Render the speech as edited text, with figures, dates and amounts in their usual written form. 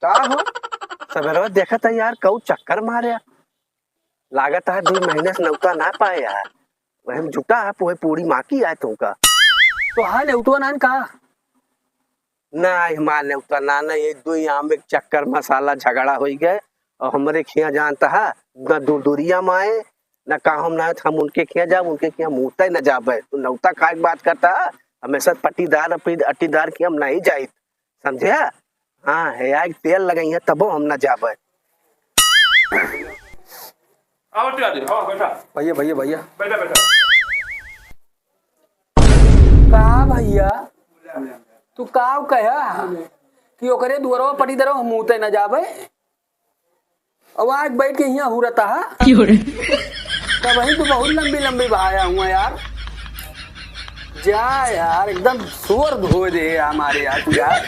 का हो सवेरे देखा था यार कऊ चक्कर मारे लागत है 2 महीने से नौका ना पाए यार वही में जुटा है पोहे पूरी माकी आए तुमका तो हाँ नेउटुआ नान का ना हिमाल नौका ना ना एक दो यहाँ में चक्कर मसाला झगड़ा हो गए और हमारे खिया जानता है न दूर दूरिया में आए न का हम ना हम उनके खिया जाब उनके खिया मुँहता ही न जाबे तो नौता खाए के बात करता है हमेशा पट्टीदार अट्टीदार की हम नहीं जाए समझे हाँ है यार तेल लगाई है तबो हम न जाबे आओ टिया हाँ बैठा भैया भैया भैया बैठा बैठा का भैया तू का कहा कि ओकरे दुआरवा पटी दरो हम मुते न जाबे अब आज बैठ के यहाँ हो रहता है तब वही तो बहुत लंबी लंबी भाया हुआ यार जा यार एकदम सुअर धो दे हमारे यार तू यार